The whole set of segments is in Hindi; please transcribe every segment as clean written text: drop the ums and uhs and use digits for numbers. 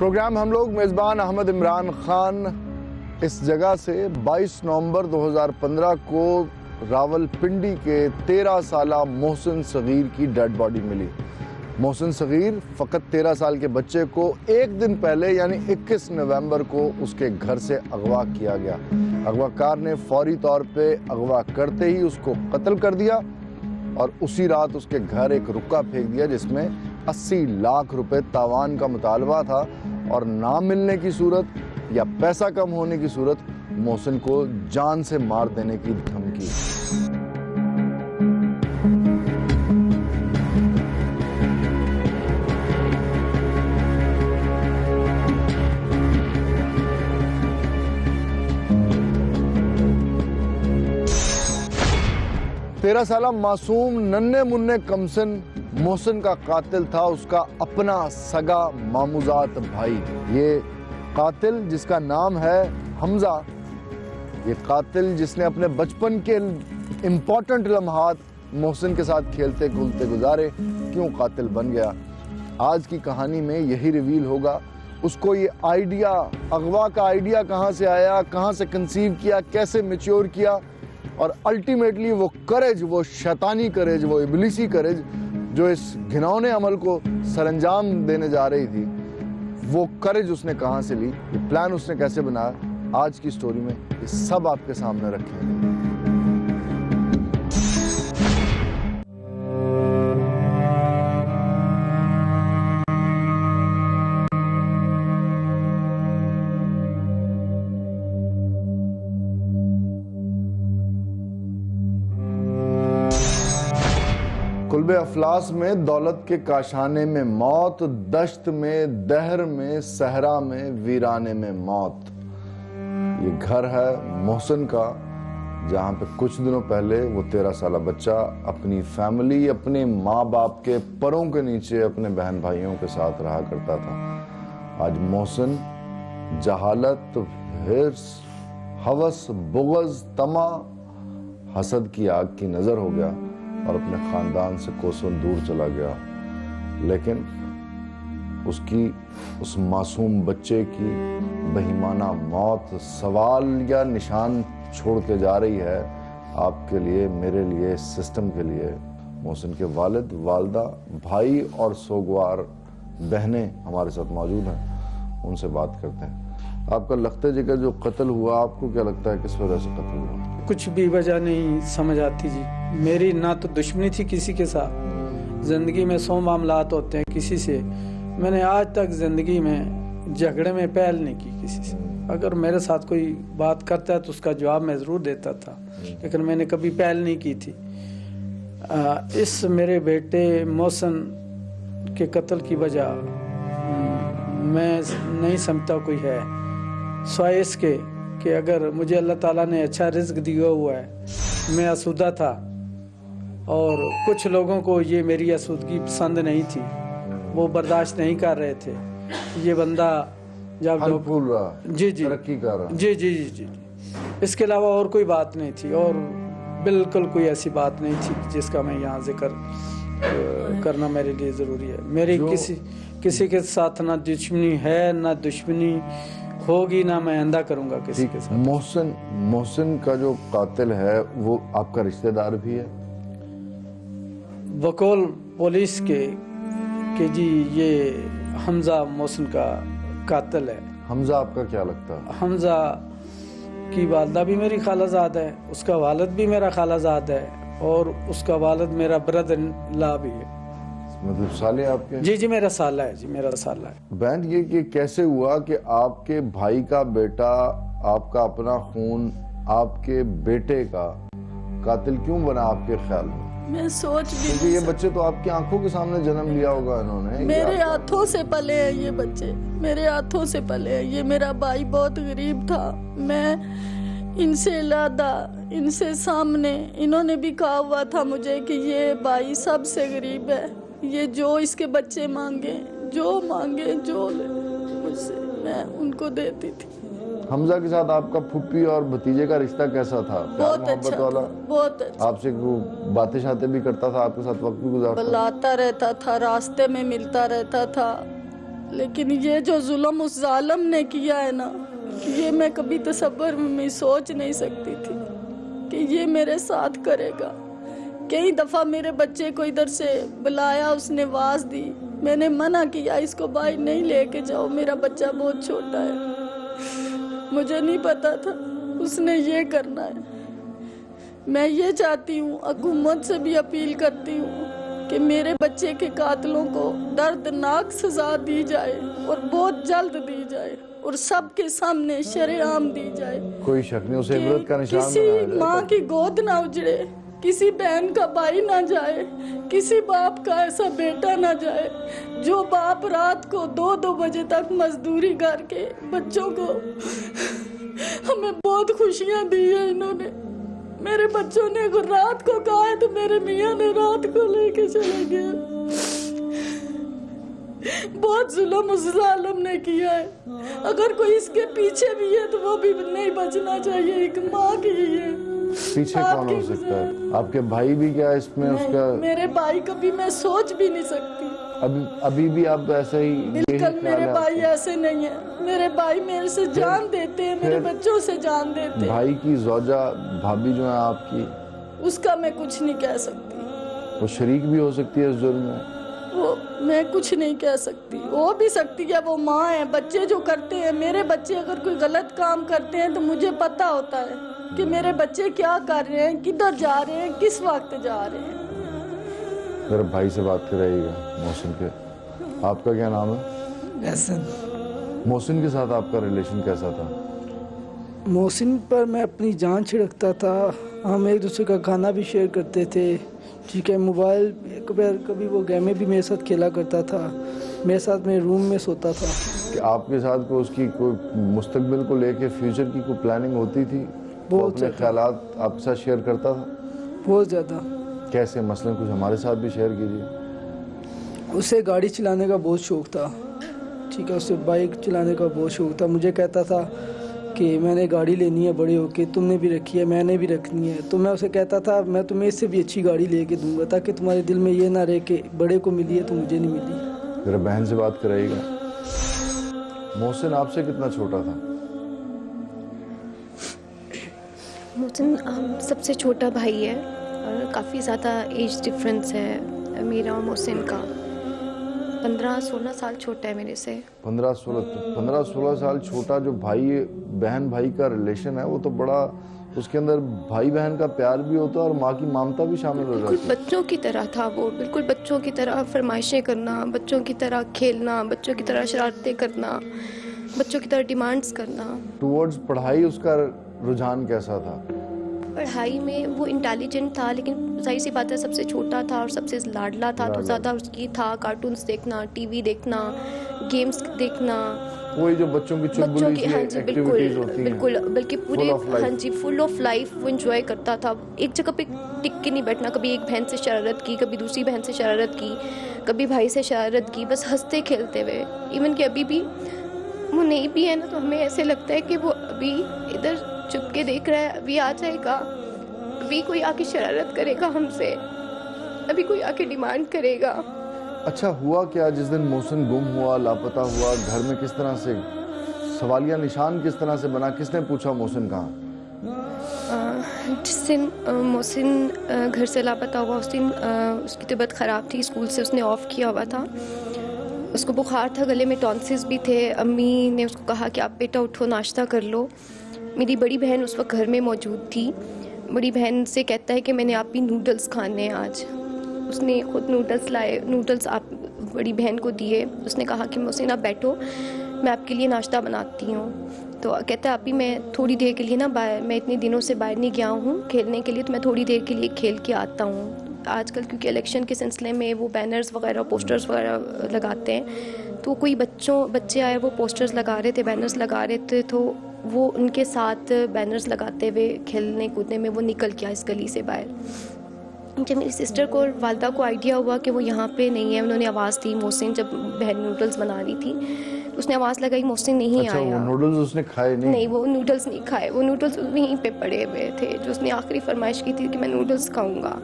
प्रोग्राम हम लोग मेज़बान अहमद इमरान खान इस जगह से 22 नवंबर 2015 को रावलपिंडी के 13 साला मोहसिन सगीर की डेड बॉडी मिली। मोहसिन सगीर फ़कत 13 साल के बच्चे को एक दिन पहले यानी 21 नवंबर को उसके घर से अगवा किया गया। अगवाकार ने फौरी तौर पे अगवा करते ही उसको कत्ल कर दिया और उसी रात उसके घर एक रुक्का फेंक दिया जिसमें 80 लाख रुपए तावान का मुतालबा था और ना मिलने की सूरत या पैसा कम होने की सूरत मोहसिन को जान से मार देने की धमकी। 13 साला मासूम नन्हे मुन्ने कमसन मोहसिन का कातिल था उसका अपना सगा मामूजात भाई। ये कातिल जिसका नाम है हमजा, ये कातिल जिसने अपने बचपन के इम्पोर्टेंट लम्हात मोहसिन के साथ खेलते कूदते गुजारे, क्यों कातिल बन गया। आज की कहानी में यही रिवील होगा। उसको ये आइडिया, अगवा का आइडिया कहाँ से आया, कहाँ से कंसीव किया, कैसे मैच्योर किया और अल्टीमेटली वो करेज, वो शैतानी करेज, वो इबलीसी करेज जो इस घिनौने अमल को सरंजाम देने जा रही थी, वो करेज उसने कहाँ से ली, ये प्लान उसने कैसे बनाया, आज की स्टोरी में ये सब आपके सामने रखेंगे। कुल्बे अफलास में दौलत के काशाने में मौत, दश्त में, दहर में, सहरा में, वीराने में मौत। ये घर है मोहसिन का जहाँ पे कुछ दिनों पहले वो 13 साला बच्चा अपनी फैमिली, अपने माँ बाप के परों के नीचे अपने बहन भाइयों के साथ रहा करता था। आज मोहसिन जहालत, हिर्स, हवस, बुग़्ज़, तमा, हसद की आग की नज़र हो गया और अपने ख़ानदान से कोसों दूर चला गया। लेकिन उसकी, उस मासूम बच्चे की बेईमाना मौत सवाल या निशान छोड़ के जा रही है आपके लिए, मेरे लिए, सिस्टम के लिए। मोहसिन के वालिद, वालदा, भाई और सोगवार बहनें हमारे साथ मौजूद हैं, उनसे बात करते हैं। आपका लखते जिगर जो कत्ल हुआ, आपको क्या लगता है किस वजह से कत्ल हुआ? कुछ भी वजह नहीं समझ आती जी। मेरी ना तो दुश्मनी थी किसी के साथ, जिंदगी में 100 मामलात होते हैं किसी से। मैंने आज तक जिंदगी में झगड़े में पहल नहीं की किसी से। अगर मेरे साथ कोई बात करता है तो उसका जवाब मैं ज़रूर देता था, लेकिन मैंने कभी पहल नहीं की थी। इस मेरे बेटे मोहसिन के कत्ल की वजह मैं नहीं समझता कोई है, सिवाय इसके कि अगर मुझे अल्लाह ताला ने अच्छा रिज़्क दिया हुआ है, मैं आसूदा था और कुछ लोगों को ये मेरी आसूदगी पसंद नहीं थी, वो बर्दाश्त नहीं कर रहे थे। ये बंदा जब जी जी तरक्की कर रहा, जी जी जी जी, इसके अलावा और कोई बात नहीं थी और बिल्कुल कोई ऐसी बात नहीं थी जिसका मैं यहाँ जिक्र करना मेरे लिए ज़रूरी है। मेरी किसी के साथ ना दुश्मनी है, ना दुश्मनी होगी, ना मैं आइंदा करूंगा किसी के साथ। मोहसिन का जो कातिल है वो आपका रिश्तेदार भी है? वकोल पुलिस के जी ये हमजा मोहसिन का कातिल है। हमजा आपका क्या लगता है? हमजा की वालदा भी मेरी खालाजाद है, उसका वालिद भी मेरा खालाजाद है और उसका वालिद मेरा ब्रदर ला भी है। मतलब साले आपके? जी जी मेरा साला है जी, मेरा साला है। बहन ये कि कैसे हुआ कि आपके भाई का बेटा, आपका अपना खून, आपके बेटे का कातिल क्यों बना आपके ख्याल में? मैं सोच भी, क्योंकि ये बच्चे तो आपकी आंखों के सामने जन्म लिया होगा इन्होंने। मेरे हाथों से पले हैं ये बच्चे, मेरे हाथों से पले हैं। ये मेरा भाई बहुत गरीब था, मैं इनसे लादा, इनसे सामने इन्होंने भी कहा हुआ था मुझे कि ये भाई सबसे गरीब है, ये जो इसके बच्चे मांगे, जो ले मुझसे, मैं उनको देती थी। हमजा के साथ आपका फुप्पी और भतीजे का रिश्ता कैसा था? बहुत अच्छा वाला? बहुत अच्छा। आपसे बातें शातें भी करता था, आपके साथ वक्त भी गुजारता? बुलाता रहता था, रास्ते में मिलता रहता था, लेकिन ये जो जुल्म उस जालिम ने किया है ना, ये मैं कभी तसव्वुर में सोच नहीं सकती थी कि ये मेरे साथ करेगा। कई दफ़ा मेरे बच्चे को इधर से बुलाया, उसने आवाज़ दी, मैंने मना किया, इसको भाई नहीं लेके जाओ, मेरा बच्चा बहुत छोटा है। मुझे नहीं पता था उसने ये करना है। मैं ये चाहती हूँ, हुकूमत से भी अपील करती हूँ कि मेरे बच्चे के कातिलों को दर्दनाक सजा दी जाए और बहुत जल्द दी जाए और सबके सामने शरेआम दी जाए। कोई शक नहीं, उसे इबरत का निशान बनाया किसी जाए। माँ की गोद ना उजड़े, किसी बहन का भाई ना जाए, किसी बाप का ऐसा बेटा ना जाए जो बाप रात को 2-2 बजे तक मजदूरी करके बच्चों को हमें बहुत खुशियां दी है इन्होंने। मेरे बच्चों ने रात को कहा है तो मेरे मियाँ ने रात को लेके चले गए। बहुत जुल्म उस जालिम ने किया है। अगर कोई इसके पीछे भी है तो वो भी नहीं बचना चाहिए। एक माँ की ये पीछे कौन हो सकता है? आपके भाई भी क्या इसमें उसका? मेरे भाई कभी मैं सोच भी नहीं सकती। अभी भी आप ऐसे ही? बिल्कुल मेरे भाई ऐसे नहीं है। मेरे भाई मेरे से जान देते हैं, मेरे बच्चों से जान देते हैं। भाई की ज़ौजा भाभी जो है आपकी, उसका मैं कुछ नहीं कह सकती। वो शरीक भी हो सकती है इस जुर्म में। वो मैं कुछ नहीं कह सकती, हो भी सकती है। वो माँ है, बच्चे जो करते हैं, मेरे बच्चे अगर कोई गलत काम करते हैं तो मुझे पता होता है कि मेरे बच्चे क्या कर रहे हैं, किधर जा रहे हैं, किस वक्त जा रहे हैं। मेरे भाई से बात कराइएगा, मोहसिन के। आपका क्या नाम है? एहसन। मोहसिन के साथ आपका रिलेशन कैसा था? मोहसिन पर मैं अपनी जान छिड़कता था। हम एक दूसरे का खाना भी शेयर करते थे, ठीक है। मोबाइल कभी वो गेमें भी मेरे साथ खेला करता था, मेरे साथ मेरे रूम में सोता था। कि आपके साथ को उसकी कोई मुस्तकबिल को लेके, फ्यूचर की कोई प्लानिंग होती थी? बहुत अपने ख्यालात आपके साथ शेयर करता था? बहुत ज़्यादा। कैसे? मसलन कुछ हमारे साथ भी शेयर कीजिए। उसे गाड़ी चलाने का बहुत शौक़ था, ठीक है। उसे बाइक चलाने का बहुत शौक़ था। मुझे कहता था कि मैंने गाड़ी लेनी है बड़े होके, तुमने भी रखी है, मैंने भी रखनी है। तो मैं उसे कहता था मैं तुम्हें इससे भी अच्छी गाड़ी लेके दूंगा, ताकि तुम्हारे दिल में ये ना रहे कि बड़े को मिली है तो मुझे नहीं मिली। मेरे बहन से बात कराइएगा। मोहसिन आपसे कितना छोटा था? मोहसिन सबसे छोटा भाई है और काफ़ी ज़्यादा एज डिफरेंस है मेरा और मोहसिन का। 15-16 साल छोटा है मेरे से। 15-16 साल छोटा जो भाई बहन भाई का रिलेशन है, वो तो बड़ा, उसके अंदर भाई बहन का प्यार भी होता है और माँ की ममता भी शामिल हो जाती है। बिल्कुल बच्चों की तरह था वो, बिल्कुल बच्चों की तरह फरमाइशें करना, बच्चों की तरह खेलना, बच्चों की तरह शरारतें करना, बच्चों की तरह डिमांड्स करना। टुवर्ड्स पढ़ाई उसका रुझान कैसा था? पढ़ाई में वो इंटेलिजेंट था, लेकिन जाहिर सी बात है सबसे छोटा था और सबसे लाडला था, तो ज़्यादा उसकी था कार्टून्स देखना, टीवी देखना, गेम्स देखना, वही जो बच्चों की चुलबुली हाँ जी एक्टिविटीज होती हैं। बिल्कुल बल्कि पूरे हाँ जी फुल ऑफ लाइफ वो एंजॉय करता था। एक जगह पे टिक के नहीं बैठना, कभी एक बहन से शरारत की, कभी दूसरी बहन से शरारत की, कभी भाई से शरारत की, बस हंसते खेलते हुए। इवन कि अभी भी वो नहीं भी है ना, तो हमें ऐसे लगता है कि वो अभी इधर चुप के देख रहा है, अभी आ जाएगा, अभी कोई आके शरारत करेगा हमसे, अभी कोई आके डिमांड करेगा। अच्छा, हुआ क्या जिस दिन मोहसिन गुम हुआ, लापता हुआ, घर में किस तरह से सवालिया निशान किस तरह से बना? किसने पूछा मोहसिन कहाँ? जिस दिन मोहसिन घर से लापता हुआ, उस दिन उसकी तबीयत ख़राब थी, स्कूल से उसने ऑफ किया हुआ था, उसको बुखार था, गले में टॉन्सिस भी थे। अम्मी ने उसको कहा कि आप बेटा उठो, नाश्ता कर लो। मेरी बड़ी बहन उस वक्त घर में मौजूद थी। बड़ी बहन से कहता है कि मैंने आप भी नूडल्स खाने हैं आज। उसने खुद नूडल्स लाए, नूडल्स आप बड़ी बहन को दिए। उसने कहा कि मोहसिन आप बैठो, मैं आपके लिए नाश्ता बनाती हूँ। तो कहता है अभी मैं थोड़ी देर के लिए ना मैं इतने दिनों से बाहर नहीं गया हूँ खेलने के लिए, तो मैं थोड़ी देर के लिए खेल के आता हूँ। आजकल क्योंकि इलेक्शन के सिलसिले में वो बैनर्स वगैरह, पोस्टर्स वगैरह लगाते हैं, तो कोई बच्चे आए, वो पोस्टर्स लगा रहे थे, बैनर्स लगा रहे थे, तो वो उनके साथ बैनर्स लगाते हुए खेलने कूदने में वो निकल गया इस गली से बाहर। जब मेरी सिस्टर को और वालदा को आइडिया हुआ कि वो यहाँ पे नहीं है, उन्होंने आवाज़ दी मोहसिन, जब बहन नूडल्स बना रही थी उसने आवाज़ लगाई, मोहसिन नहीं अच्छा, आया। वो नूडल्स उसने खाए नहीं? नहीं, वो नूडल्स नहीं खाए, वो नूडल्स वहीं पे पड़े हुए थे जो उसने आखिरी फरमाइश की थी कि मैं नूडल्स खाऊंगा।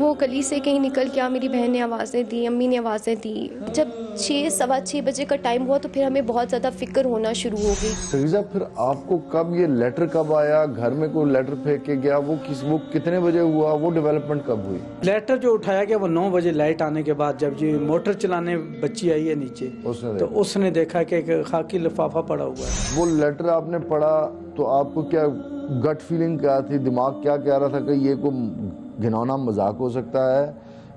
वो गली से कहीं निकल के मेरी बहन ने आवाज़ें दी, अम्मी ने आवाज़ें दी। जब 6 सवा 6 बजे का टाइम हुआ तो फिर हमें बहुत ज़्यादा फिक्र होना शुरू हो गई। सगीज़ा, फिर आपको कब ये लेटर कब आया? घर में कोई लेटर फेंक के गया? वो कितने बजे हुआ? वो डेवलपमेंट कब हुई? लेटर जो उठाया गया वो 9 बजे लाइट आने के बाद, जब ये मोटर चलाने बच्ची आई है नीचे, उसने देखा कि एक खाकी लिफाफा पड़ा हुआ है। वो लेटर आपने पढ़ा तो आपको क्या गट फीलिंग क्या थी? दिमाग क्या कह रहा था कि ये कोई घिनौना मजाक हो सकता है,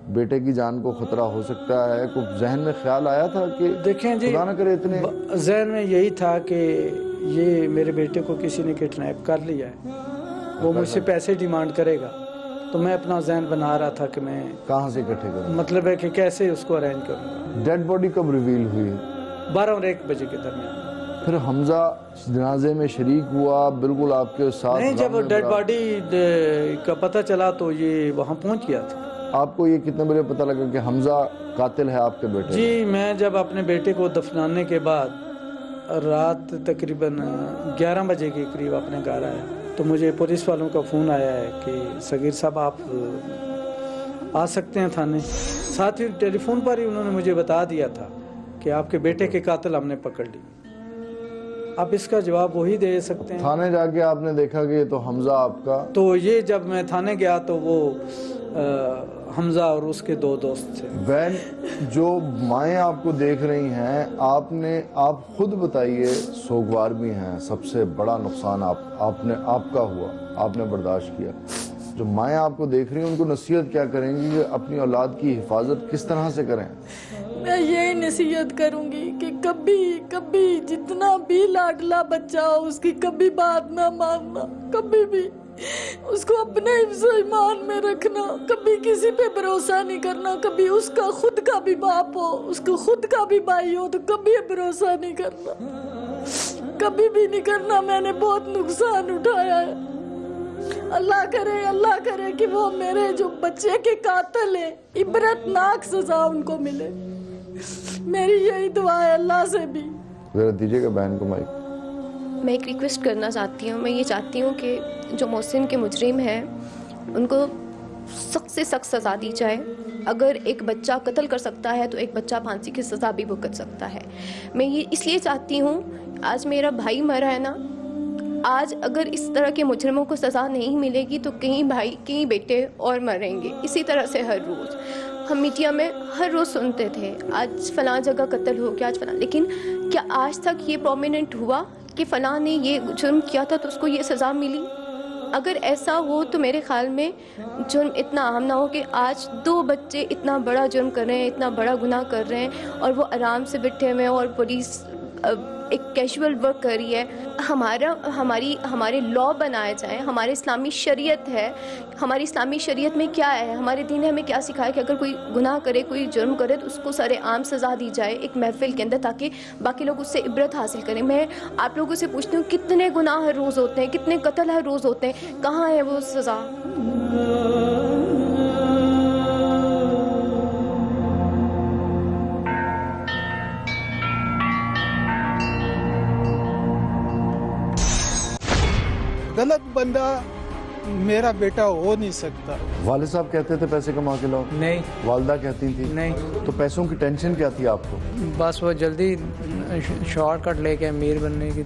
बेटे की जान को खतरा हो सकता है? कुछ जहन में ख्याल आया था कि देखें जी, खुदा न करे इतने जहन में यही था कि ये मेरे बेटे को किसी ने किडनैप कर लिया है, वो मुझसे पैसे डिमांड करेगा, तो मैं अपना जहन बना रहा था कि मैं कहाँ से इकट्ठे करूँ, मतलब है कि कैसे उसको अरेंज करूँगा। डेड बॉडी कब रिवील हुई? 12 और 1 बजे के दरमियान। फिर हमजा जनाजे में शरीक हुआ बिल्कुल आपके साथ? नहीं, जब डेड बॉडी का पता चला तो ये वहाँ पहुँच गया था। आपको ये कितने बजे पता लगा कि हमजा कातिल है आपके बेटे? जी, मैं जब अपने बेटे को दफनाने के बाद रात तकरीबन 11 बजे के करीब अपने घर आया तो मुझे पुलिस वालों का फ़ोन आया है कि सगीर साहब आप आ सकते हैं थाने। साथ ही टेलीफोन पर ही उन्होंने मुझे बता दिया था कि आपके बेटे के कातिल हमने पकड़ ली। आप इसका जवाब वही दे सकते हैं। थाने जाके आपने देखा कि ये तो हमजा आपका? तो ये जब मैं थाने गया तो वो हमजा और उसके 2 दोस्त थे। बहन, जो माएँ आपको देख रही हैं, आप खुद बताइए, सोगवार भी हैं, सबसे बड़ा नुकसान आपका हुआ, आपने बर्दाश्त किया। जो माएँ आपको देख रही हैं उनको नसीहत क्या करेंगी कि अपनी औलाद की हिफाजत किस तरह से करें? मैं यही नसीहत करूंगी कि कभी जितना भी लाडला बच्चा हो उसकी कभी बात ना मानना, कभी भी उसको अपने ईमान में रखना, कभी किसी पे भरोसा नहीं करना। कभी उसका खुद का भी बाप हो, उसका खुद का भी भाई हो तो कभी भरोसा नहीं करना, कभी भी नहीं करना। मैंने बहुत नुकसान उठाया है। अल्लाह करे कि वो मेरे जो बच्चे के कातिल है इबरतनाक सजा उनको मिले। मेरी यही दुआ है अल्लाह से भी। जरा दीजिएगा बहन को माइक। मैं एक रिक्वेस्ट करना चाहती हूँ। मैं ये चाहती हूँ कि जो मोहसिन के मुजरिम हैं उनको सख्त से सख्त सज़ा दी जाए। अगर एक बच्चा कत्ल कर सकता है तो एक बच्चा फांसी की सज़ा भी भुगत सकता है। मैं ये इसलिए चाहती हूँ, आज मेरा भाई मरा है ना, आज अगर इस तरह के मुजरिमों को सज़ा नहीं मिलेगी तो कहीं भाई कहीं बेटे और मरेंगे। इसी तरह से हर रोज़ हम मीडिया में हर रोज़ सुनते थे आज फ़लाँ जगह कत्ल हो गया, आज फ़लाँ, लेकिन क्या आज तक ये प्रोमिनेंट हुआ कि फ़लाँ ने ये जुर्म किया था तो उसको ये सज़ा मिली? अगर ऐसा हो तो मेरे ख्याल में जुर्म इतना आम ना हो कि आज 2 बच्चे इतना बड़ा जुर्म कर रहे हैं, इतना बड़ा गुनाह कर रहे हैं और वो आराम से बैठे हुए हैं और पुलिस एक कैजुअल वर्क कर रही है। हमारे लॉ बनाए जाएं। हमारे इस्लामी शरीयत है, हमारी इस्लामी शरीयत में क्या है, हमारे दीन ने हमें क्या सिखाया कि अगर कोई गुनाह करे, कोई जुर्म करे तो उसको सरेआम सज़ा दी जाए एक महफिल के अंदर, ताकि बाकी लोग उससे इबरत हासिल करें। मैं आप लोगों से पूछती हूँ, कितने गुनाह हर रोज़ होते हैं, कितने कत्ल हर रोज़ होते हैं, कहाँ है वो सज़ा? गलत बंदा मेरा बेटा हो नहीं सकता। वालिद साहब कहते थे पैसे कमा के लाओ? नहीं। वालदा कहती थी? नहीं। तो पैसों की टेंशन क्या थी आपको? बस वो जल्दी शॉर्टकट लेके अमीर बनने की।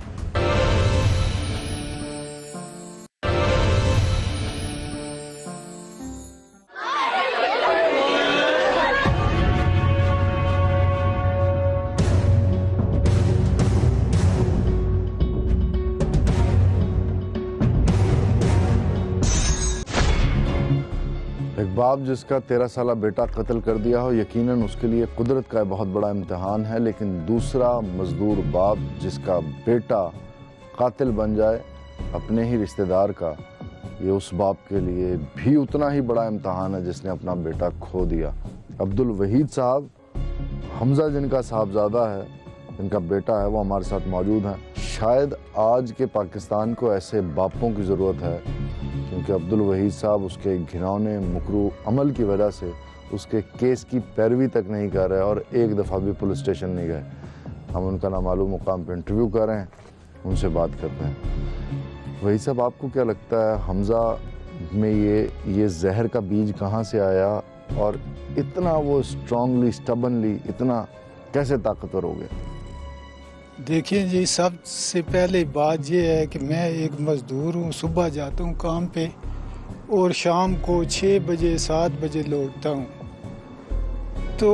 एक बाप जिसका 13 साला बेटा कत्ल कर दिया हो, यकीनन उसके लिए कुदरत का बहुत बड़ा इम्तिहान है। लेकिन दूसरा मजदूर बाप जिसका बेटा कातिल बन जाए अपने ही रिश्तेदार का, ये उस बाप के लिए भी उतना ही बड़ा इम्तिहान है जिसने अपना बेटा खो दिया। अब्दुल वहीद साहब, हमजा जिनका साहबजादा है, जिनका बेटा है, वो हमारे साथ मौजूद हैं। शायद आज के पाकिस्तान को ऐसे बापों की ज़रूरत है, क्योंकि अब्दुल वहीद साहब उसके घिनौने मुकरू अमल की वजह से उसके केस की पैरवी तक नहीं कर रहे और एक दफ़ा भी पुलिस स्टेशन नहीं गए। हम उनका नामालूम मुकाम पर इंटरव्यू कर रहे हैं, उनसे बात करते हैं। वहीद साहब, आपको क्या लगता है हमजा में ये जहर का बीज कहाँ से आया और इतना वो स्ट्रांगली स्टबनली इतना कैसे ताकतवर हो गया? देखिए जी, सबसे पहले बात ये है कि मैं एक मज़दूर हूँ, सुबह जाता हूँ काम पे और शाम को 6 बजे 7 बजे लौटता हूँ। तो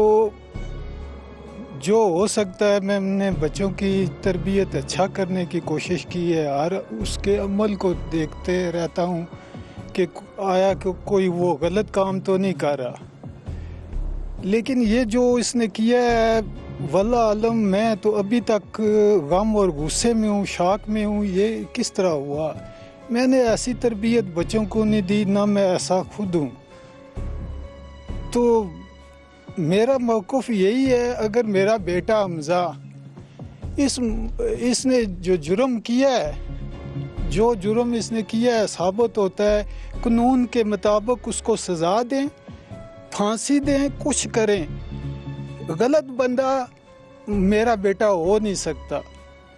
जो हो सकता है मैंने बच्चों की तरबियत अच्छा करने की कोशिश की है और उसके अमल को देखते रहता हूँ कि आया कि कोई वो गलत काम तो नहीं कर रहा। लेकिन ये जो इसने किया है, वल्लाह आलम, मैं तो अभी तक गम और गुस्से में हूँ, शॉक में हूँ। ये किस तरह हुआ? मैंने ऐसी तरबियत बच्चों को नहीं दी, ना मैं ऐसा खुद हूँ। तो मेरा मौक़िफ़ यही है, अगर मेरा बेटा हमज़ा इसने जो जुर्म किया है, जो जुर्म इसने किया है साबित होता है, कानून के मुताबिक उसको सज़ा दें, फांसी दें, कुछ करें। गलत बंदा मेरा बेटा हो नहीं सकता।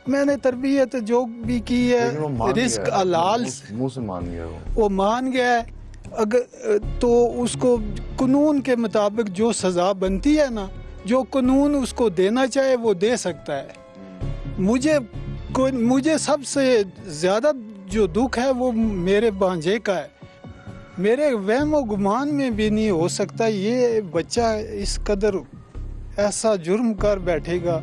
मैंने तरबियत जो भी की है रिस्क हलाल मुंह से मान गया, वो मान गया है। अगर तो उसको कानून के मुताबिक जो सज़ा बनती है ना, जो कानून उसको देना चाहे वो दे सकता है। मुझे सबसे ज़्यादा जो दुख है वो मेरे भांजे का है। मेरे वहम गुमान में भी नहीं हो सकता ये बच्चा इस कदर ऐसा जुर्म कर बैठेगा।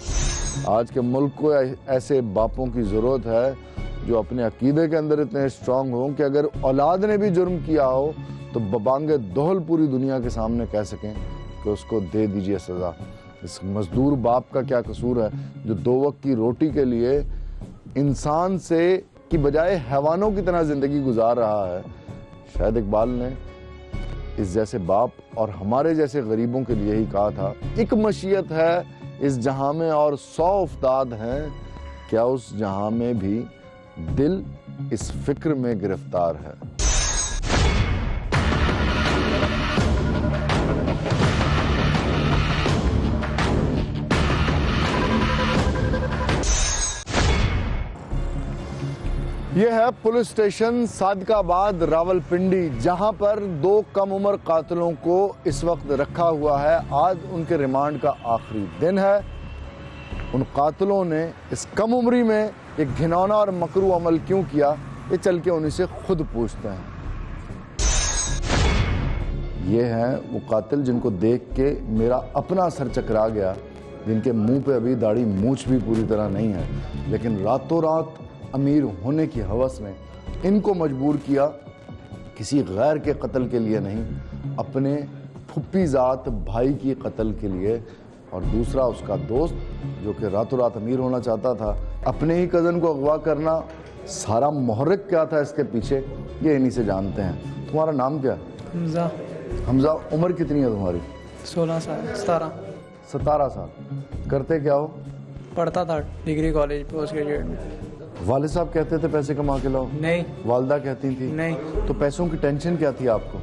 आज के मुल्क को ऐसे बापों की ज़रूरत है जो अपने अकीदे के अंदर इतने स्ट्रांग हों कि अगर औलाद ने भी जुर्म किया हो तो बबांगे दोहल पूरी दुनिया के सामने कह सकें कि उसको दे दीजिए सज़ा। इस मजदूर बाप का क्या कसूर है जो 2 वक्त की रोटी के लिए इंसान से की बजाय हैवानों की तरह ज़िंदगी गुजार रहा है। शायद इकबाल ने इस जैसे बाप और हमारे जैसे गरीबों के लिए ही कहा था, एक मशीयत है इस जहां में और 100 उफ्ताद हैं, क्या उस जहां में भी दिल इस फिक्र में गिरफ्तार है। यह है पुलिस स्टेशन सादिकाबाद रावलपिंडी, जहां पर 2 कम उम्र कातिलों को इस वक्त रखा हुआ है। आज उनके रिमांड का आखिरी दिन है। उन कातिलों ने इस कम उम्री में एक घिनौना और मकरू अमल क्यों किया, ये चल के उन्हीं से खुद पूछते हैं। ये हैं वो कातिल जिनको देख के मेरा अपना सर चकरा गया, जिनके मुंह पे अभी दाढ़ी मूंछ भी पूरी तरह नहीं है, लेकिन रातों रात अमीर होने की हवस ने इनको मजबूर किया, किसी गैर के कत्ल के लिए नहीं, अपने फुप्पी ज़ात भाई की कत्ल के लिए। और दूसरा उसका दोस्त जो कि रातों रात अमीर होना चाहता था, अपने ही कज़न को अगवा करना। सारा मुहर्रिक क्या था इसके पीछे, ये इन्हीं से जानते हैं। तुम्हारा नाम क्या? हमजा। हमजा, उम्र कितनी है तुम्हारी? 16 साल 17 साल। करते क्या हो? पढ़ता था डिग्री कॉलेज पोस्ट ग्रेजुएट में। वालिद साहब कहते थे पैसे कमा के लाओ? नहीं। वालदा कहती थी? नहीं। तो पैसों की टेंशन क्या थी आपको?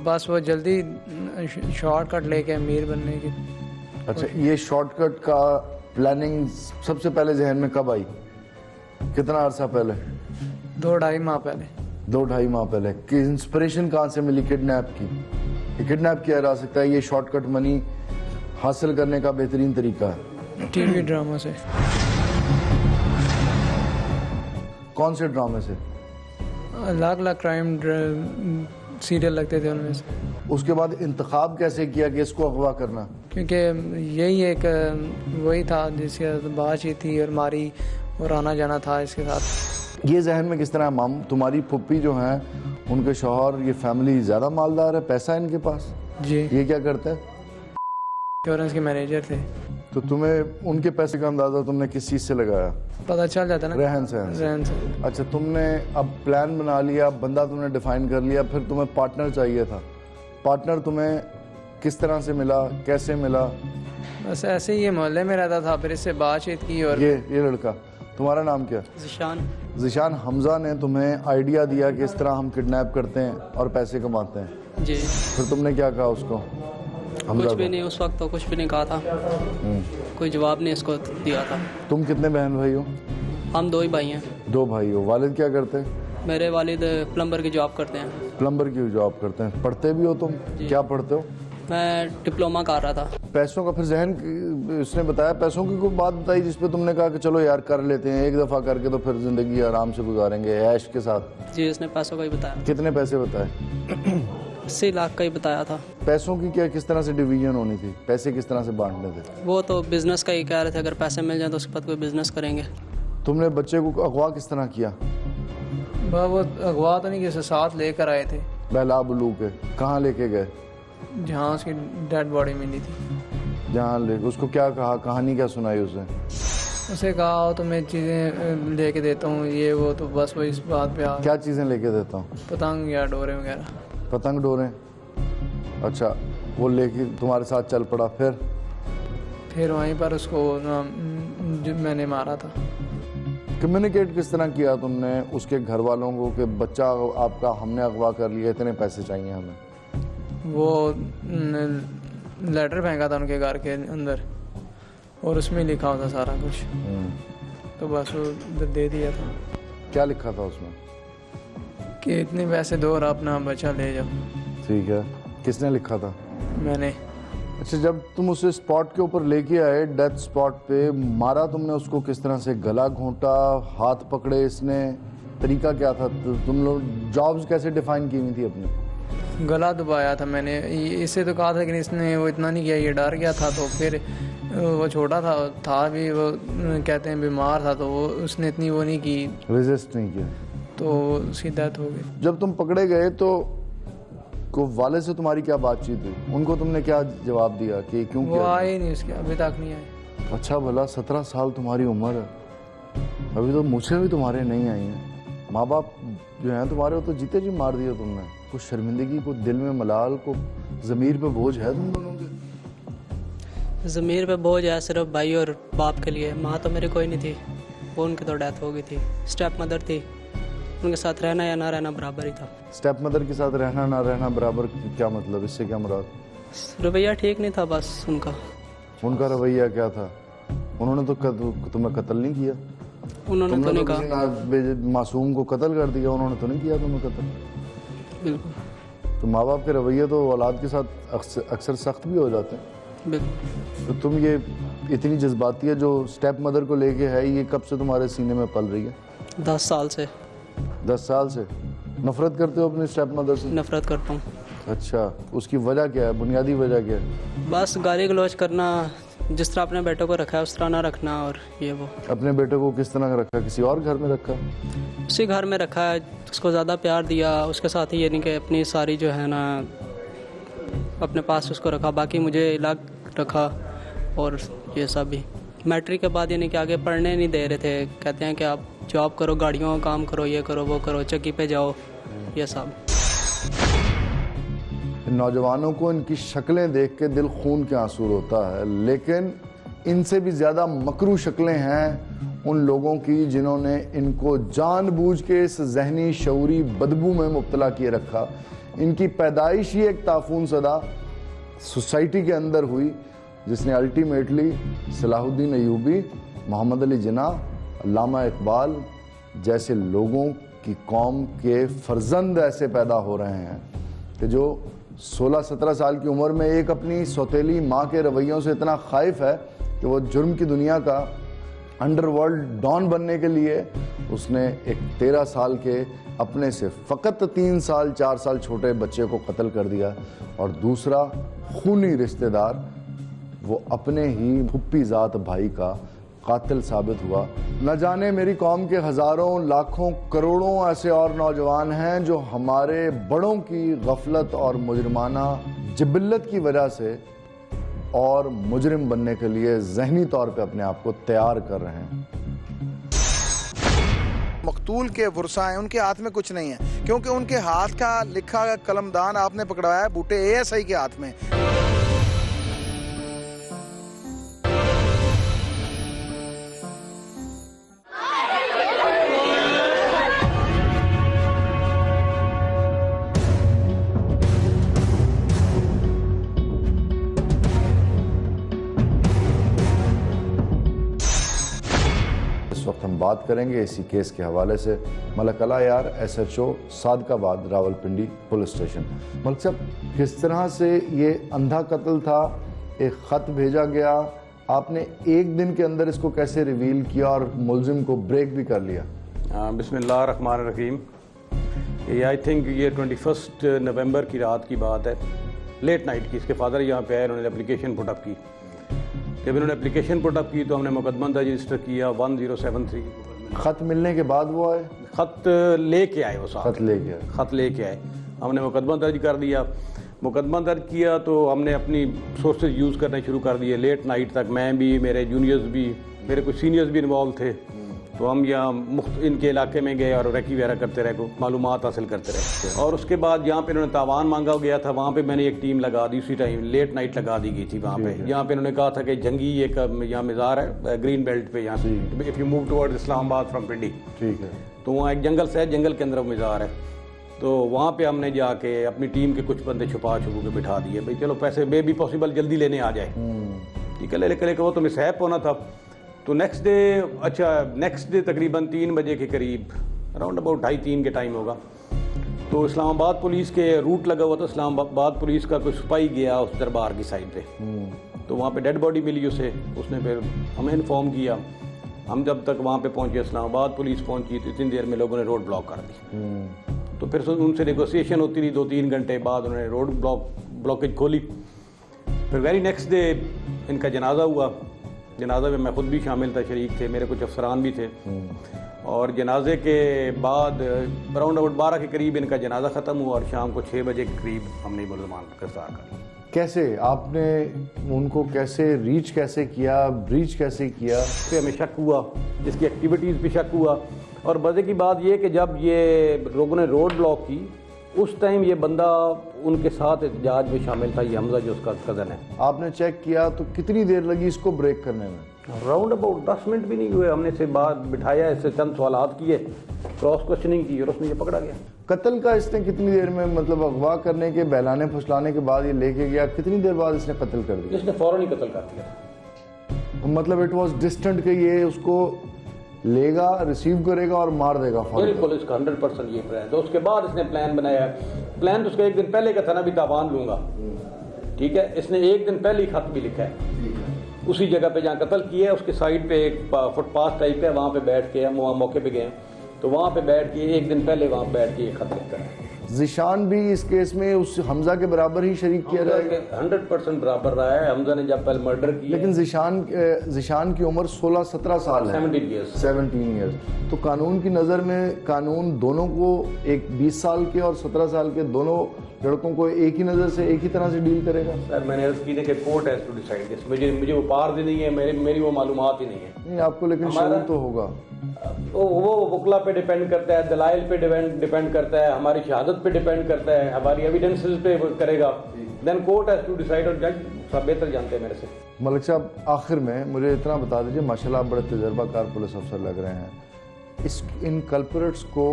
बस वो जल्दी शॉर्टकट लेके अमीर बनने की। अच्छा, ये शॉर्टकट का प्लानिंग सबसे पहले जहन में कब आई? कितना अरसा पहले? 2-2.5 माह पहले। 2-2.5 माह पहले। कि इंस्पिरेशन कहाँ से मिली किडनैप की? ये किडनैप किया जा सकता है, ये शॉर्टकट मनी हासिल करने का बेहतरीन तरीका है। टीवी ड्रामा से। कौन से ड्रामे से? अलग-अलग क्राइम सीरियल लगते थे उनमें से। उसके बाद इंतखाब कैसे किया कि इसको अगवा करना? क्योंकि यही एक वही था जिसके बातचीत थी और मारी और आना जाना था इसके साथ। ये जहन में किस तरह माम, तुम्हारी फुप्पी जो हैं उनके शौहर, ये फैमिली ज़्यादा मालदार है, पैसा है इनके पास? जी। ये क्या करते हैं? इंश्योरेंस के मैनेजर थे। तो तुम्हें उनके पैसे का अंदाज़ा तुमने किस चीज़ से लगाया? पता चल जाता ना, रहन सहन से। अच्छा, तुमने अब प्लान बना लिया, बंदा तुमने डिफाइन कर लिया, फिर तुम्हें पार्टनर चाहिए था। पार्टनर तुम्हें किस तरह से मिला, कैसे मिला? बस ऐसे ही, ये मोहल्ले में रहता था, फिर इससे बातचीत की। और ये लड़का, तुम्हारा नाम क्या? ज़िशान। हमजा ने तुम्हें आइडिया दिया कि इस तरह हम किडनैप करते हैं और पैसे कमाते हैं? जी। फिर तुमने क्या कहा उसको? कुछ भी नहीं, उस वक्त तो कुछ भी नहीं कहा था। कोई जवाब नहीं इसको दिया था। तुम कितने बहन भाई हो? हम 2 ही भाई हैं। 2 भाई हो। वालिद क्या करते हैं? मेरे वालिद प्लम्बर की जॉब करते हैं। प्लम्बर की जॉब करते हैं। पढ़ते भी हो तुम? क्या पढ़ते हो? मैं डिप्लोमा कर रहा था। पैसों का फिर जहन, उसने बताया पैसों की कोई बात बताई जिस पे तुमने कहा कि चलो यार कर लेते हैं, एक दफ़ा करके तो फिर ज़िंदगी आराम से गुजारेंगे ऐश के साथ? जी, उसने पैसों का ही बताया। कितने पैसे बताए? 80 लाख का ही बताया था। पैसों की क्या किस तरह से डिवीजन होनी थी? पैसे किस तरह से बांटने थे? वो तो बिजनेस का ही कह रहे थे, अगर पैसे मिल जाए तो उसके बाद कोई बिजनेस करेंगे। तुमने बच्चे को अगवा किस तरह किया? वो अगवा तो नहीं, किसी साथ लेकर आए थे। बहला बुलू के कहाँ लेके गए? जहाँ उसकी डेड बॉडी मिली थी। जहाँ ले उसको क्या कहा, कहानी क्या सुनाई उसे? उसे कहा तो मैं चीज़ें लेके देता हूँ ये वो, तो बस वो इस बात पे आ क्या चीज़ें लेके देता हूँ? पतंग या डोरे वगैरह। पतंग डोरे? अच्छा, वो लेके तुम्हारे साथ चल पड़ा। फिर वहीं पर उसको मैंने मारा था। कम्युनिकेट किस तरह किया तुमने उसके घर वालों को कि बच्चा आपका हमने अगवा कर लिया, इतने पैसे चाहिए हमें? वो लेटर फेंका था उनके घर के अंदर और उसमें लिखा होता सारा कुछ, तो बस वो दे दिया था। क्या लिखा था उसमें? कि इतने पैसे दो और अपना बच्चा ले जाओ। ठीक है, किसने लिखा था? मैंने। अच्छा, जब तुम उसे स्पॉट के ऊपर लेके आए, डेथ स्पॉट पे, मारा तुमने उसको किस तरह से? गला घोंटा, हाथ पकड़े इसने, तरीका क्या था? तुम लोग जॉब्स कैसे डिफाइन की हुई थी अपनी? गला दबाया था मैंने, इससे तो कहा था कि इसने वो इतना नहीं किया, ये डर गया था। तो फिर वो छोटा था भी, वो कहते हैं बीमार था, तो वो उसने इतनी वो नहीं की, रेजिस्ट नहीं किया, तो उसकी डेथ हो गई। जब तुम पकड़े गए तो वाले से तुम्हारी क्या बातचीत हुई? उनको तुमने क्या जवाब दिया कि क्यों वो किया? आए नहीं, उसके अभी तक नहीं आए। अच्छा भला 17 साल तुम्हारी उम्र है, अभी तो मुझसे भी तुम्हारे नहीं आई हैं। माँ बाप जो हैं तुम्हारे, वो तो जीते जी मार दिया तुमने। कुछ शर्मिंदगी, को दिल में मलाल, को ज़मीर पे बोझ है तुम दोनों के? ज़मीर पे बोझ है सिर्फ भाई और बाप के लिए। माँ तो मेरी कोई नहीं थी, वो उनकी तो डेथ हो गई थी। स्टेप मदर थी, उनके साथ रहना या ना रहना बराबर ही था। स्टेप मदर के साथ रहना ना रहना बराबर, क्या मतलब? इससे क्या मुराद? रवैया ठीक नहीं था बस उनका। उनका रवैया क्या था? उन्होंने तो तुम्हें कत्ल नहीं किया। उन्होंने तो नहीं कहा। किसी मासूम को कत्ल कर दिया, उन्होंने तो नहीं किया तुम्हें कत्ल। बिल्कुल। तो माँ बाप के रवैये तो औलाद के साथ अक्सर सख्त भी हो जाते हैं। बिल्कुल। तो तुम ये इतनी जज्बाती है जो स्टेप मदर को लेके है, ये कब से तुम्हारे सीने में पल रही है? 10 साल से। 10 साल से नफरत करते हो अपनी स्टेप मदर से? नफरत करता हूँ। अच्छा, उसकी वजह क्या है? बुनियादी वजह क्या है? बस गाली गलौज करना, जिस तरह अपने बेटों को रखा है उस तरह ना रखना, और ये वो। अपने बेटे को किस तरह रखा? किसी और घर में रखा? उसी घर में रखा है, उसको ज़्यादा प्यार दिया, उसके साथ ही ये नहीं कि अपनी सारी जो है ना अपने पास उसको रखा, बाकी मुझे अलग रखा। और ये सब भी मैट्रिक के बाद यानी कि आगे पढ़ने नहीं दे रहे थे, कहते हैं कि आप जॉब करो, गाड़ियों का काम करो, ये करो वो करो, चक्की पे जाओ, ये सब। नौजवानों को इनकी शक्लें देख के दिल खून के आंसू रोता है, लेकिन इनसे भी ज़्यादा मकरू शक्लें हैं उन लोगों की जिन्होंने इनको जानबूझ के इस जहनी शऊरी बदबू में मुब्तला किए रखा। इनकी पैदाइश ही एक ताफून सदा सोसाइटी के अंदर हुई, जिसने अल्टीमेटली सलाहुद्दीन अयूबी, मोहम्मद अली जिन्ना, अल्लामा इकबाल जैसे लोगों की कौम के फर्जंद ऐसे पैदा हो रहे हैं कि जो 16-17 साल की उम्र में एक अपनी सौतेली माँ के रवैयों से इतना खाइफ है कि वो जुर्म की दुनिया का अंडरवर्ल्ड डॉन बनने के लिए उसने एक 13 साल के अपने से फ़कत 3 साल 4 साल छोटे बच्चे को कत्ल कर दिया। और दूसरा खूनी रिश्तेदार वो अपने ही फुप्पी ज़ात भाई का कातिल साबित हुआ। न जाने मेरी कौम के हज़ारों लाखों करोड़ों ऐसे और नौजवान हैं जो हमारे बड़ों की गफलत और मुजरिमाना जिबिल्लत की वजह से और मुजरिम बनने के लिए ज़हनी तौर पे अपने आप को तैयार कर रहे हैं। मकतूल के वर्सा हैं, उनके हाथ में कुछ नहीं है, क्योंकि उनके हाथ का लिखा कलमदान आपने पकड़वाया है बूटे ASI के हाथ में। बात करेंगे इसी केस के हवाले से। मलक अला यार, SHO Sadiqabad Rawalpindi police station. Malak साहब, किस तरह से ये अंधा कत्ल था, एक ख़त भेजा गया, आपने एक दिन के अंदर इसको कैसे रिवील किया और मुलजिम को ब्रेक भी कर लिया? बिस्मिल्लाहिर्रहमानिर्रहीम। ये आई थिंक ये 21 नवंबर की रात की बात है, लेट नाइट की। इसके फादर यहाँ पे आए, उन्होंने एप्लीकेशन पुटअप की। जब इन्होंने एप्लीकेशन पुटअप की तो हमने मुकदमा रजिस्टर किया 1073। ख़त मिलने के बाद वो आए? ख़त लेके आए, वो साथ ख़त लेके आए। हमने मुकदमा दर्ज कर दिया। मुकदमा दर्ज किया तो हमने अपनी सोर्सेज यूज़ करने शुरू कर दिए। लेट नाइट तक मैं भी, मेरे जूनियर्स भी, मेरे कुछ सीनियर्स भी इन्वॉल्व थे। तो हम यहाँ इनके इलाके में गए और रेकी वगैरह करते रहे, मालूमात हासिल करते रहे। और उसके बाद यहाँ पे इन्होंने तावान मांगा गया था, वहाँ पे मैंने एक टीम लगा दी। उसी टाइम लेट नाइट लगा दी गई थी वहाँ पे। यहाँ पे इन्होंने कहा था कि जंगी एक यहाँ मज़ार है ग्रीन बेल्ट पे, यहाँ से if you move towards Islamabad from Pindi, ठीक है, तो वहाँ एक जंगल से है, जंगल के अंदर मज़ार है। तो वहाँ पे हमने जाके अपनी टीम के कुछ बंदे छुपा के बिठा दिए, भाई चलो पैसे बे भी पॉसिबल जल्दी लेने आ जाए। ठीक है, ले वो तो मिसहैप होना था। तो नेक्स्ट डे तकरीबन 3 बजे के करीब, अराउंड अबाउट 2:30-3 के टाइम होगा, तो इस्लामाबाद पुलिस के रूट लगा हुआ था। इस्लामाबाद पुलिस का कोई सिपाही गया उस दरबार की साइड पे, तो वहाँ पे डेड बॉडी मिली उसने फिर हमें इन्फॉर्म किया। हम जब तक वहाँ पे पहुँचे, इस्लामाबाद पुलिस पहुँची, तो इतनी देर में लोगों ने रोड ब्लॉक कर दी। तो फिर उनसे नेगोशिएशन होती रही। 2-3 घंटे बाद उन्होंने रोड ब्लॉकेज खोली। फिर वेरी नेक्स्ट डे इनका जनाजा हुआ। जनाजा में मैं खुद भी शामिल था, शरीक थे, मेरे कुछ अफसरान भी थे। और जनाजे के बाद अराउंड अबाउट 12 के करीब इनका जनाजा ख़त्म हुआ और शाम को 6 बजे के करीब हमने मुलजमान गिरफ्तार कर लिया। कैसे आपने उनको ब्रीच कैसे किया? फिर हमें शक हुआ, इसकी एक्टिविटीज़ पे शक हुआ। और मज़े की बात यह कि जब ये लोगों ने रोड ब्लॉक की, उस टाइम ये बंदा उनके साथ एहतजाज में शामिल था, ये हमजा जो उसका कज़न है। आपने चेक किया तो कितनी देर लगी इसको ब्रेक करने में? राउंड अबाउट 10 मिनट भी नहीं हुए। हमने इसे बाहर बिठाया, इससे चंद सवालात किए, क्रॉस क्वेश्चनिंग की और उसमें ये पकड़ा गया। कत्ल का इसने कितनी देर में, मतलब अगवा करने के, बहलाने फुसलाने के बाद ये लेके गया, कितनी देर बाद इसने कत्ल कर दिया? इसने फौरन ही कत्ल कर दिया। मतलब इट वाज डिस्टेंट कि ये उसको लेगा, रिसीव करेगा और मार देगा फौरन? बिल्कुल, इसका 100% ये प्लान। तो उसके बाद इसने प्लान बनाया। प्लान तो उसका एक दिन पहले का था ना, भी तावान लूंगा। ठीक है, इसने एक दिन पहले ही खत भी लिखा है उसी जगह पे जहाँ कत्ल किया है। उसके साइड पे एक फुटपाथ टाइप है, वहाँ पे बैठ के हम वहाँ मौके पे गए, तो वहाँ पे बैठ के एक दिन पहले वहाँ बैठ के खत लिखता है। ज़िशान भी इस केस में उस हमजा के बराबर ही शरीक किया जाएगा? 100% बराबर रहा है। हमजा ने जब पहले मर्डर किया, लेकिन ज़िशान की उम्र 16-17 साल है, 17 ईयर्स। तो कानून की नज़र में कानून दोनों को, एक 20 साल के और 17 साल के दोनों लड़कों को एक ही नज़र से, एक ही तरह से डील करेगा? सर मैंने अर्ज की कि court has to decide this. मुझे वो पार भी नहीं है, मेरी वो मालूमात ही नहीं है। नहीं, आपको लेकिन शऊर तो होगा। वो वकला पे डिपेंड करता है, दलाइल पे डिपेंड करता है, हमारी शहादत पे डिपेंड करता है, हमारी एविडेंसेस पे करेगा। Then court has to decide. और जज सब बेहतर जानते हैं मेरे से। मलिक साहब, आखिर में मुझे इतना बता दीजिए, माशाल्लाह आप बड़े तजर्बाकार पुलिस अफसर लग रहे हैं, इन कल्परेट्स को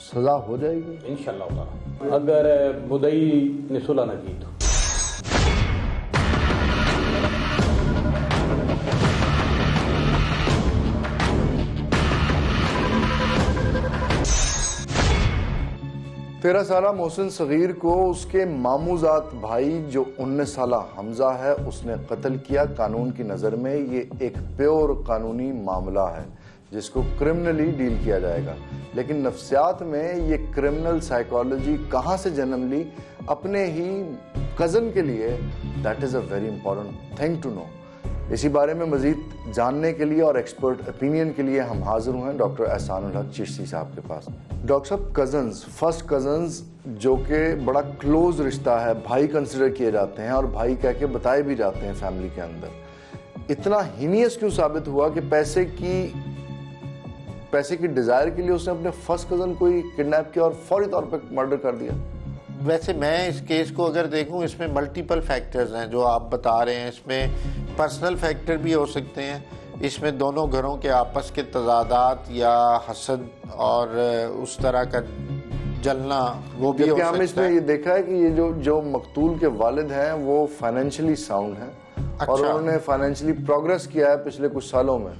सज़ा हो जाएगी इंशाअल्लाह ताला, अगर मुद्दई ने सुलह न की तो। तेरह साला मोहसिन सगीर को उसके मामूजात भाई जो 19 साला हमजा है उसने कत्ल किया। कानून की नज़र में ये एक प्योर कानूनी मामला है जिसको क्रिमिनली डील किया जाएगा, लेकिन नफ्सियात में ये क्रिमिनल साइकोलॉजी कहाँ से जन्म ली अपने ही कज़न के लिए, that is a very important thing to know. इसी बारे में मज़ीद जानने के लिए और एक्सपर्ट ओपिनियन के लिए हम हाजिर हुए हैं डॉक्टर एहसानुल हक चिश्ती साहब के पास। डॉक्टर साहब, कज़न्स, फर्स्ट कज़न्स जो कि बड़ा क्लोज रिश्ता है, भाई कंसिडर किए जाते हैं और भाई कह के बताए भी जाते हैं फैमिली के अंदर, इतना हीनियस क्यों साबित हुआ कि पैसे की डिज़ायर के लिए उसने अपने फर्स्ट कज़न को ही किडनैप किया और फौरी तौर पर मर्डर कर दिया? वैसे मैं इस केस को अगर देखूं, इसमें मल्टीपल फैक्टर्स हैं जो आप बता रहे हैं। इसमें पर्सनल फैक्टर भी हो सकते हैं, इसमें दोनों घरों के आपस के तजादात या हसद और उस तरह का जलना वो भी हो सकता है। हमने इसमें ये देखा है कि ये जो मकतूल के वालिद हैं वो फाइनेंशियली साउंड हैं। अच्छा। और उन्होंने फाइनेंशियली प्रोग्रेस किया है पिछले कुछ सालों में।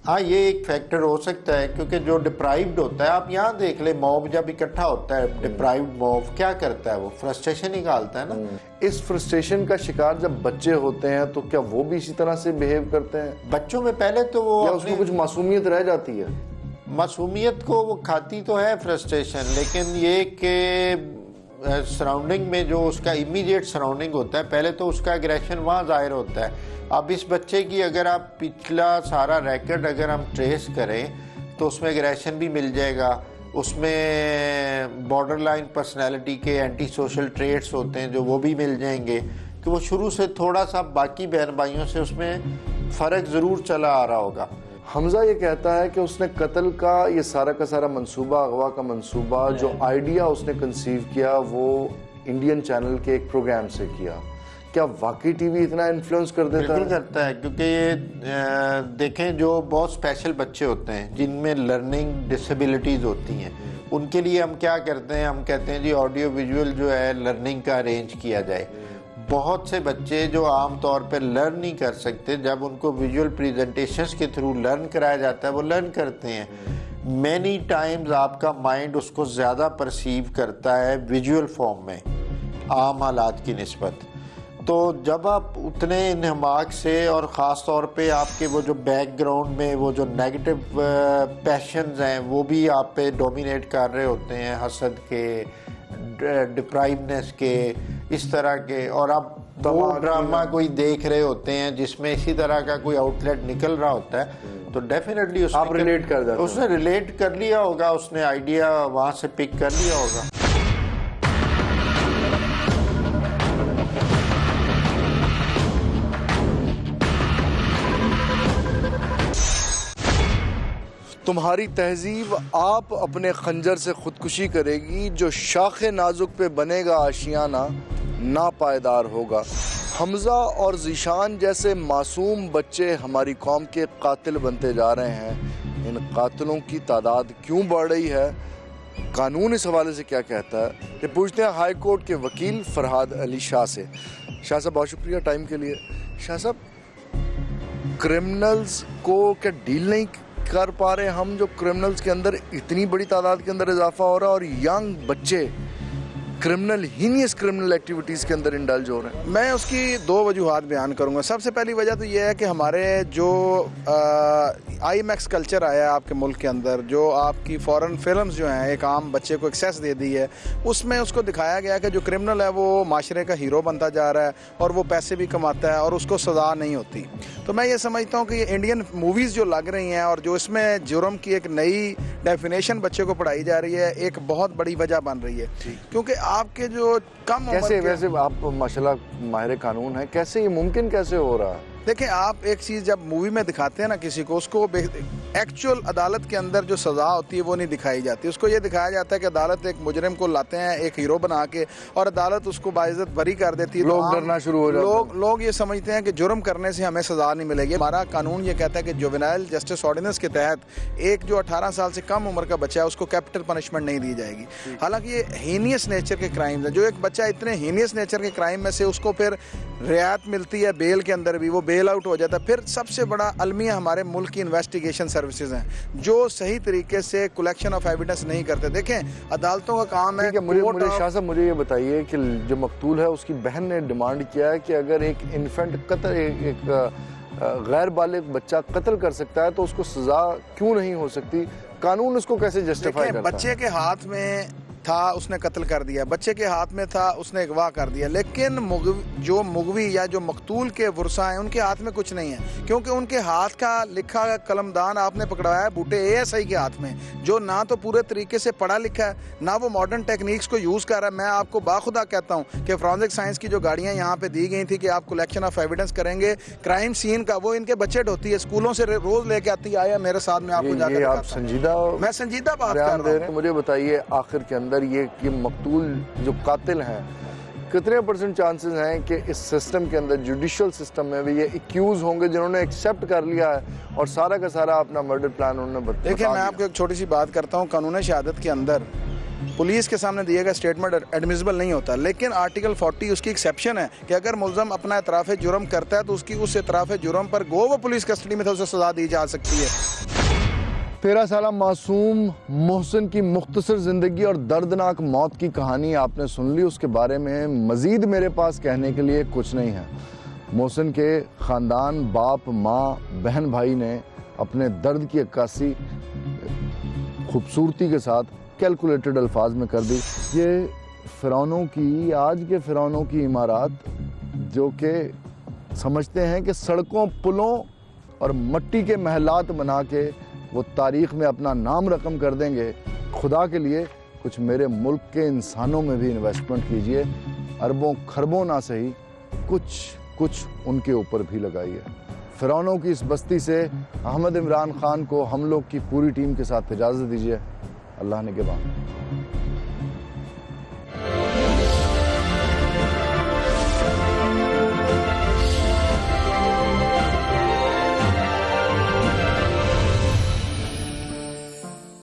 हाँ, ये एक फैक्टर हो सकता है, क्योंकि जो डिप्राइव्ड होता है, आप यहाँ देख ले, मॉब जब इकट्ठा होता है, डिप्राइव्ड मॉब क्या करता है, वो फ्रस्ट्रेशन निकालता है ना। इस फ्रस्ट्रेशन का शिकार जब बच्चे होते हैं तो क्या वो भी इसी तरह से बिहेव करते हैं? बच्चों में पहले तो वो या उसमें कुछ मासूमियत रह जाती है? मासूमियत को वो खाती तो है फ्रस्ट्रेशन, लेकिन ये कि सराउंडिंग में जो उसका इमीडिएट सराउंडिंग होता है, पहले तो उसका एग्रेशन वहाँ जाहिर होता है। अब इस बच्चे की अगर आप पिछला सारा रिकॉर्ड अगर हम ट्रेस करें तो उसमें एग्रेशन भी मिल जाएगा, उसमें बॉर्डर लाइन पर्सनैलिटी के एंटी सोशल ट्रेट्स होते हैं जो वो भी मिल जाएंगे, कि वो शुरू से थोड़ा सा बाकी बहन भाइयों से उसमें फ़र्क ज़रूर चला आ रहा होगा। हमजा ये कहता है कि उसने कत्ल का ये सारा का सारा मंसूबा, अगवा का मंसूबा, जो आइडिया उसने कंसीव किया वो इंडियन चैनल के एक प्रोग्राम से किया। क्या वाकई टीवी इतना इन्फ्लुएंस कर देता है? बिल्कुल करता है, क्योंकि ये देखें जो बहुत स्पेशल बच्चे होते हैं जिनमें लर्निंग डिसेबिलिटीज़ होती हैं, उनके लिए हम क्या करते हैं, हम कहते हैं जी ऑडियो विजुअल जो है लर्निंग का अरेंज किया जाए। बहुत से बच्चे जो आम तौर पर लर्न नहीं कर सकते, जब उनको विजुअल प्रेजेंटेशंस के थ्रू लर्न कराया जाता है वो लर्न करते हैं। मैनी टाइम्स आपका माइंड उसको ज़्यादा परसीव करता है विजुअल फॉर्म में आम हालात की निस्बत। तो जब आप उतने इन्हमाक से, और ख़ास तौर पे आपके वो जो बैकग्राउंड में वो जो नेगेटिव पैशंस हैं वो भी आप पे डोमिनेट कर रहे होते हैं, हसद के, डिप्राइवनेस के, इस तरह के, और आप वो ड्रामा कोई देख रहे होते हैं जिसमें इसी तरह का कोई आउटलेट निकल रहा होता है, तो डेफिनेटली आप रिलेट कर जाते हैं। उसने रिलेट कर लिया होगा, उसने आइडिया वहाँ से पिक कर लिया होगा। तुम्हारी तहजीब आप अपने खंजर से खुदकुशी करेगी, जो शाखे नाजुक पे बनेगा आशियाना नापायदार होगा। हमजा और ज़ीशान जैसे मासूम बच्चे हमारी कौम के कातिल बनते जा रहे हैं। इन कातिलों की तादाद क्यों बढ़ रही है? कानून इस हवाले से क्या कहता है, ये पूछते हैं हाई कोर्ट के वकील फरहाद अली शाह से। शाह साहब बहुत शुक्रिया टाइम के लिए। शाह साहब, क्रिमिनल्स को क्या डील नहीं कर पा रहे हम, जो क्रिमिनल्स के अंदर इतनी बड़ी तादाद के अंदर इजाफा हो रहा है और यंग बच्चे क्रिमिनल, हीनियस क्रिमिनल एक्टिविटीज़ के अंदर इंडल्ज हो रहे हैं? मैं उसकी दो वजूहात बयान करूंगा। सबसे पहली वजह तो ये है कि हमारे जो IMAX कल्चर आया है आपके मुल्क के अंदर, जो आपकी फ़ॉरेन फिल्म्स जो हैं एक आम बच्चे को एक्सेस दे दी है, उसमें उसको दिखाया गया कि जो क्रिमिनल है वो माशरे का हीरो बनता जा रहा है और वो पैसे भी कमाता है और उसको सज़ा नहीं होती। तो मैं ये समझता हूँ कि ये इंडियन मूवीज़ जो लग रही हैं और जो इसमें जुर्म की एक नई डेफिनेशन बच्चे को पढ़ाई जा रही है, एक बहुत बड़ी वजह बन रही है। क्योंकि आपके जो कम कैसे, वैसे आप माशाल्लाह माहिर कानून है, कैसे ये मुमकिन कैसे हो रहा है? देखिए, आप एक चीज़ जब मूवी में दिखाते हैं ना किसी को, उसको एक्चुअल अदालत के अंदर जो सज़ा होती है वो नहीं दिखाई जाती। उसको ये दिखाया जाता है कि अदालत एक मुजरिम को लाते हैं एक हीरो बना के और अदालत उसको बाइज्जत बरी कर देती है। लोग डरना शुरू हो जाते हैं। लोग ये समझते हैं कि जुर्म करने से हमें सज़ा नहीं मिलेगी। हमारा कानून ये कहता है कि जुवेनाइल जस्टिस ऑर्डिनेंस के तहत एक जो 18 साल से कम उम्र का बच्चा है उसको कैपिटल पनिशमेंट नहीं दी जाएगी। हालांकि ये हीनियस नेचर के क्राइम है। जो एक बच्चा इतने हीनियस नेचर के क्राइम में से उसको फिर रियायत मिलती है बेल के अंदर भी, वो बेल आउट हो जाता है। फिर सबसे बड़ा अलमिया हमारे मुल्क की इन्वेस्टिगेशन सर्विसेज हैं जो सही तरीके से कलेक्शन ऑफ एविडेंस नहीं करते। देखें, अदालतों का काम है। मुझे शाह साहब मुझे ये बताइए कि जो मकतूल है उसकी बहन ने डिमांड किया है कि अगर एक इन्फेंट कत्ल, एक गैर बालिग बच्चा कत्ल कर सकता है तो उसको सजा क्यों नहीं हो सकती? कानून उसको कैसे जस्टिफाई करता है? बच्चे के हाथ में था, उसने कत्ल कर दिया, बच्चे के हाथ में था, उसने अगवा कर दिया, लेकिन जो मुगवी या जो मकतूल के वर्सा हैं उनके हाथ में कुछ नहीं है, क्योंकि उनके हाथ का लिखा कलमदान आपने पकड़ाया है बूटे ASI के हाथ में, जो ना तो पूरे तरीके से पढ़ा लिखा है, ना वो मॉडर्न टेक्निक्स को यूज़ कर रहा है। मैं आपको बाखुदा कहता हूँ कि फॉरेंसिक साइंस की जो गाड़ियाँ यहाँ पे दी गई थी कि आप कलेक्शन ऑफ एविडेंस करेंगे क्राइम सीन का, वो इनके बच्चे ढोती है, स्कूलों से रोज लेके आती है, आया मेरे साथ में आपको जाकर आप संजीदा, मैं संजीदा बात कर रहा हूं। मुझे बताइए आखिर के अंदर ये मकतूल जो कातिल हैं, कितने % चांसेस हैं कि इस सिस्टम के अंदर, जुडिशियल सिस्टम में भी ये एक्यूज होंगे जिन्होंने एक्सेप्ट कर लिया है और सारा का सारा अपना मर्डर प्लान उन्होंने बताया? देखिए, मैं आपको एक छोटी सी बात करता हूँ। कानून शहादत के अंदर पुलिस के सामने दिया गया स्टेटमेंट एडमिसिबल नहीं होता, लेकिन आर्टिकल 40 उसकी एक्सेप्शन है कि अगर मुल्ज़म अपना इतराफ़ जुर्म करता है तो उसकी उस इतराफ़ जुर्म पर गो वो पुलिस कस्टडी में था उसे सज़ा दी जा सकती है। 13 साल मासूम मोहसिन की मुख्तसर ज़िंदगी और दर्दनाक मौत की कहानी आपने सुन ली। उसके बारे में मज़ीद मेरे पास कहने के लिए कुछ नहीं है। मोहसिन के ख़ानदान, बाप, माँ, बहन, भाई ने अपने दर्द की अक्कासी खूबसूरती के साथ कैलकुलेटेड अल्फाज में कर दी। ये फ़िरौनों की, आज के फ़िरौनों की इमारत जो कि समझते हैं कि सड़कों, पुलों और मिट्टी के महलात बना के वो तारीख़ में अपना नाम रकम कर देंगे। खुदा के लिए कुछ मेरे मुल्क के इंसानों में भी इन्वेस्टमेंट कीजिए, अरबों खरबों ना सही, कुछ उनके ऊपर भी लगाइए। फ़िरौनों की इस बस्ती से अहमद इमरान खान को हम लोग की पूरी टीम के साथ इजाज़त दीजिए। अल्लाह ने के बाद।